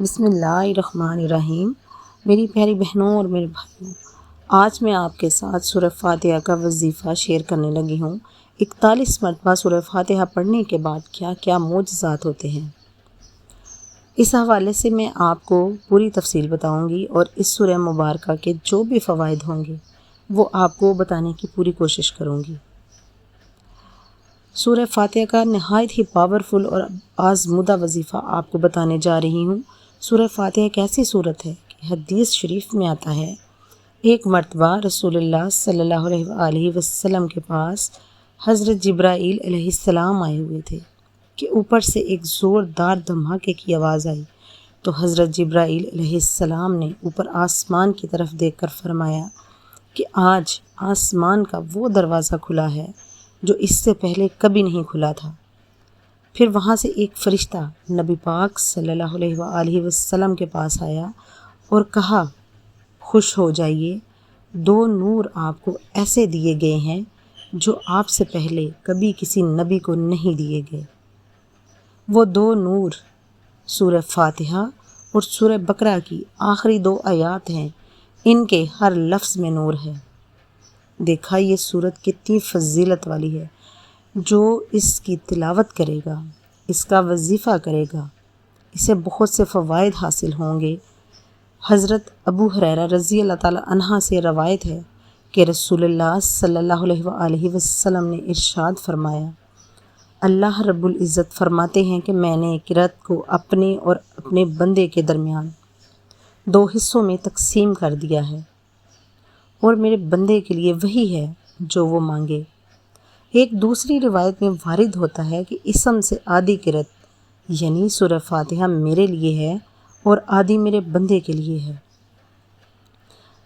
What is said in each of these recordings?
بسم اللہ الرحمن الرحیم۔ میری پیاری بہنوں اور میرے بھائیوں، آج میں آپ کے ساتھ سورہ فاتحہ کا وظیفہ شیئر کرنے لگی ہوں۔ 41 مرتبہ سورہ فاتحہ پڑھنے کے بعد کیا کیا معجزات ہوتے ہیں، اس حوالے سے میں آپ کو پوری تفصیل بتاؤں گی، اور اس سورہ مبارکہ کے جو بھی فوائد ہوں گے وہ آپ کو بتانے کی پوری کوشش کروں گی۔ سورہ فاتحہ کا نہایت ہی پاورفل اور آزمودہ وظیفہ آپ کو بتانے جا رہی ہوں۔ سورہ فاتحہ ایک ایسی صورت ہے کہ حدیث شریف میں آتا ہے، ایک مرتبہ رسول اللہ صلی اللہ علیہ وآلہ وسلم کے پاس حضرت جبرائیل علیہ السلام آئے ہوئے تھے کہ اوپر سے ایک زوردار دھماکے کی آواز آئی، تو حضرت جبرائیل علیہ السلام نے اوپر آسمان کی طرف دیکھ کر فرمایا کہ آج آسمان کا وہ دروازہ کھلا ہے جو اس سے پہلے کبھی نہیں کھلا تھا۔ پھر وہاں سے ایک فرشتہ نبی پاک صلی اللہ علیہ وآلہ وسلم کے پاس آیا اور کہا، خوش ہو جائیے، 2 نور آپ کو ایسے دیے گئے ہیں جو آپ سے پہلے کبھی کسی نبی کو نہیں دیے گئے۔ وہ 2 نور سورہ فاتحہ اور سورہ بقرہ کی آخری 2 آیات ہیں، ان کے ہر لفظ میں نور ہے۔ دیکھا یہ سورت کتنی فضیلت والی ہے، جو اس کی تلاوت کرے گا، اس کا وظیفہ کرے گا، اسے بہت سے فوائد حاصل ہوں گے۔ حضرت ابو ہریرہ رضی اللہ تعالی عنہ سے روایت ہے کہ رسول اللہ صلی اللہ علیہ وآلہ وسلم نے ارشاد فرمایا، اللہ رب العزت فرماتے ہیں کہ میں نے قرأت کو اپنے اور اپنے بندے کے درمیان 2 حصوں میں تقسیم کر دیا ہے، اور میرے بندے کے لیے وہی ہے جو وہ مانگے۔ ایک دوسری روایت میں وارد ہوتا ہے کہ اسم سے آدھی قرأت یعنی سورہ فاتحہ میرے لیے ہے اور آدھی میرے بندے کے لیے ہے۔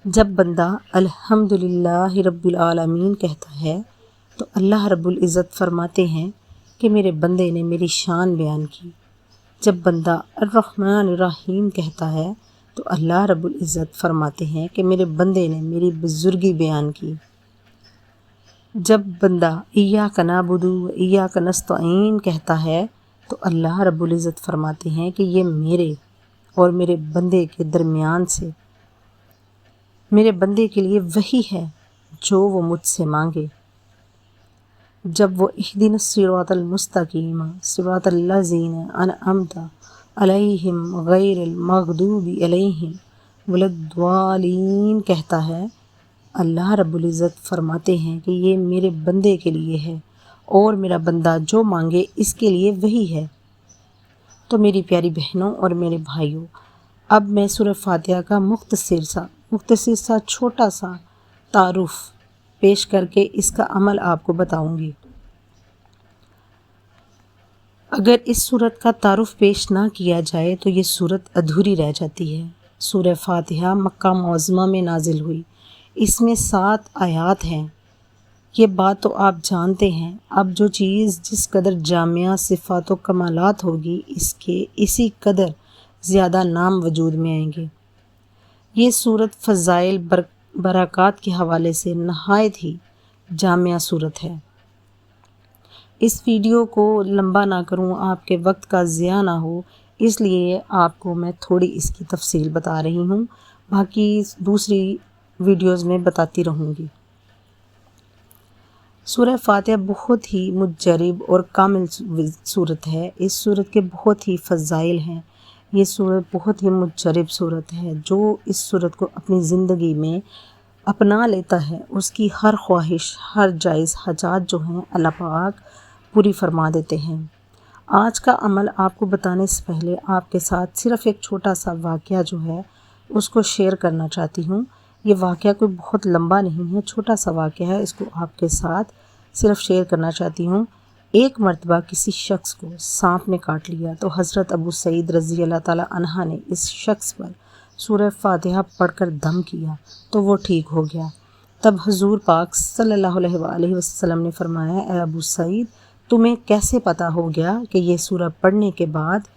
جب بندہ الحمدللہ رب العالمین کہتا ہے تو اللہ رب العزت فرماتے ہیں کہ میرے بندے نے میری شان بیان کی۔ جب بندہ الرحمن الرحیم کہتا ہے تو اللہ رب العزت فرماتے ہیں کہ میرے بندے نے میری بزرگی بیان کی۔ جب بندہ ایاک نعبد و ایاک نستعین کہتا ہے تو اللہ رب العزت فرماتے ہیں کہ یہ میرے اور میرے بندے کے درمیان سے میرے بندے کے لیے وہی ہے جو وہ مجھ سے مانگے۔ جب وہ اہدنا الصراط المستقیم صراط الذین انعمت علیہم غیر المغضوب علیہم ولا الضالین کہتا ہے، اللہ رب العزت فرماتے ہیں کہ یہ میرے بندے کے لیے ہے اور میرا بندہ جو مانگے اس کے لیے وہی ہے۔ تو میری پیاری بہنوں اور میرے بھائیوں، اب میں سورہ فاتحہ کا مختصر سا چھوٹا سا تعارف پیش کر کے اس کا عمل آپ کو بتاؤں گی۔ اگر اس سورت کا تعارف پیش نہ کیا جائے تو یہ سورت ادھوری رہ جاتی ہے۔ سورہ فاتحہ مکہ معظمہ میں نازل ہوئی، اس میں 7 آیات ہیں۔ یہ بات تو آپ جانتے ہیں، اب جو چیز جس قدر جامعہ صفات و کمالات ہوگی، اس کے اسی قدر زیادہ نام وجود میں آئیں گے۔ یہ سورت فضائل برکات کے حوالے سے نہایت ہی جامعہ سورت ہے۔ اس ویڈیو کو لمبا نہ کروں، آپ کے وقت کا ضیاع نہ ہو، اس لیے آپ کو میں تھوڑی اس کی تفصیل بتا رہی ہوں، باقی دوسری ویڈیوز میں بتاتی رہوں گی۔ سورہ فاتحہ بہت ہی مجرب اور کامل سورت ہے۔ اس سورت کے بہت ہی فضائل ہیں۔ یہ سورت بہت ہی مجرب سورت ہے۔ جو اس سورت کو اپنی زندگی میں اپنا لیتا ہے، اس کی ہر خواہش، ہر جائز حاجات جو ہیں اللہ پاک پوری فرما دیتے ہیں۔ آج کا عمل آپ کو بتانے سے پہلے آپ کے ساتھ صرف ایک چھوٹا سا واقعہ جو ہے اس کو شیئر کرنا چاہتی ہوں۔ یہ واقعہ کوئی بہت لمبا نہیں ہے، چھوٹا سا واقعہ ہے، اس کو آپ کے ساتھ صرف شیئر کرنا چاہتی ہوں۔ ایک مرتبہ کسی شخص کو سانپ نے کاٹ لیا تو حضرت ابو سعید رضی اللہ تعالی عنہ نے اس شخص پر سورہ فاتحہ پڑھ کر دم کیا تو وہ ٹھیک ہو گیا۔ تب حضور پاک صلی اللہ علیہ وآلہ وسلم نے فرمایا، اے ابو سعید، تمہیں کیسے پتہ ہو گیا کہ یہ سورہ پڑھنے کے بعد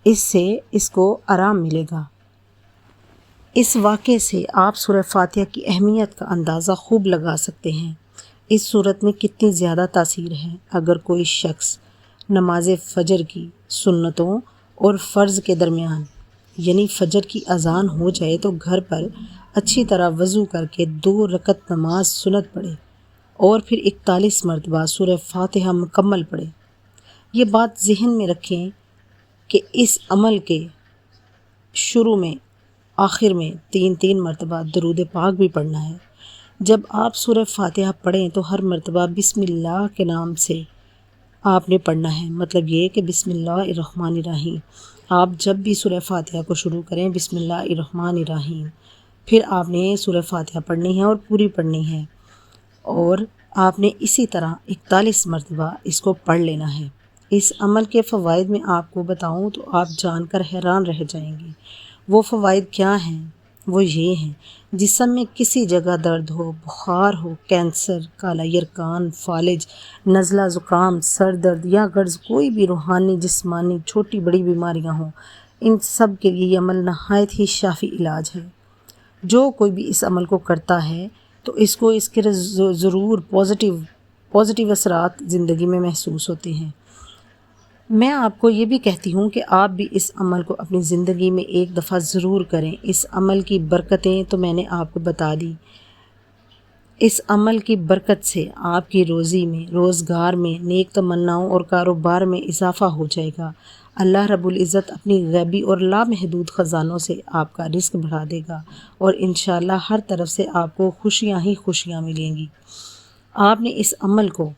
اس کو آرام ملے گا؟ اس واقعے سے آپ سورہ فاتحہ کی اہمیت کا اندازہ خوب لگا سکتے ہیں۔ اس سورت میں کتنی زیادہ تاثیر ہے۔ اگر کوئی شخص نماز فجر کی سنتوں اور فرض کے درمیان، یعنی فجر کی اذان ہو جائے تو گھر پر اچھی طرح وضو کر کے 2 رکعت نماز سنت پڑھے اور پھر 41 مرتبہ سورہ فاتحہ مکمل پڑھے۔ یہ بات ذہن میں رکھیں کہ اس عمل کے شروع میں آخر میں 3 مرتبہ درود پاک بھی پڑھنا ہے۔ جب آپ سورہ فاتحہ پڑھیں تو ہر مرتبہ بسم اللہ کے نام سے آپ نے پڑھنا ہے، مطلب یہ کہ بسم اللہ الرحمن الرحیم۔ آپ جب بھی سورہ فاتحہ کو شروع کریں بسم اللہ الرحمن الرحیم، پھر آپ نے سورہ فاتحہ پڑھنی ہے اور پوری پڑھنی ہے، اور آپ نے اسی طرح 41 مرتبہ اس کو پڑھ لینا ہے۔ اس عمل کے فوائد میں آپ کو بتاؤں تو آپ جان کر حیران رہ جائیں گے۔ وہ فوائد کیا ہیں؟ وہ یہ ہیں: جسم میں کسی جگہ درد ہو، بخار ہو، کینسر، کالا یرکان، فالج، نزلہ زکام، سر درد یا غرض کوئی بھی روحانی جسمانی چھوٹی بڑی بیماریاں ہوں، ان سب کے لیے یہ عمل نہایت ہی شافی علاج ہے۔ جو کوئی بھی اس عمل کو کرتا ہے تو اس کو اس کے ضرور پازیٹیو اثرات زندگی میں محسوس ہوتے ہیں۔ میں آپ کو یہ بھی کہتی ہوں کہ آپ بھی اس عمل کو اپنی زندگی میں ایک دفعہ ضرور کریں۔ اس عمل کی برکتیں تو میں نے آپ کو بتا دی۔ اس عمل کی برکت سے آپ کی روزی میں، روزگار میں، نیک تمناؤں اور کاروبار میں اضافہ ہو جائے گا۔ اللہ رب العزت اپنی غیبی اور لامحدود خزانوں سے آپ کا رزق بڑھا دے گا اور انشاءاللہ ہر طرف سے آپ کو خوشیاں ہی خوشیاں ملیں گی۔ آپ نے اس عمل کو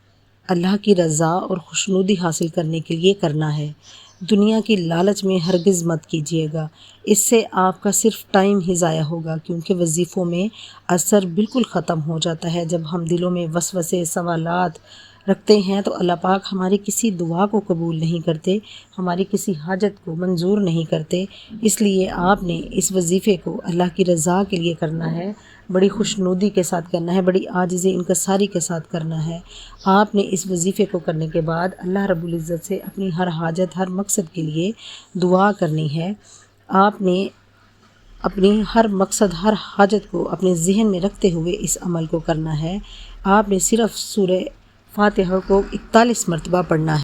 اللہ کی رضا اور خوشنودی حاصل کرنے کے لیے کرنا ہے۔ دنیا کی لالچ میں ہرگز مت کیجیے گا، اس سے آپ کا صرف ٹائم ہی ضائع ہوگا، کیونکہ وظیفوں میں اثر بالکل ختم ہو جاتا ہے۔ جب ہم دلوں میں وسوسے سوالات رکھتے ہیں تو اللہ پاک ہماری کسی دعا کو قبول نہیں کرتے، ہماری کسی حاجت کو منظور نہیں کرتے۔ اس لیے آپ نے اس وظیفے کو اللہ کی رضا کے لیے کرنا ہے، بڑی خوشنودی کے ساتھ کرنا ہے، بڑی عاجزی انکساری کے ساتھ کرنا ہے۔ آپ نے اس وظیفے کو کرنے کے بعد اللہ رب العزت سے اپنی ہر حاجت ہر مقصد کے لیے دعا کرنی ہے۔ آپ نے اپنی ہر مقصد ہر حاجت کو اپنے ذہن میں رکھتے ہوئے اس عمل کو کرنا ہے۔ آپ نے صرف سورہ فاتحہ کو 41 مرتبہ پڑھنا ہے۔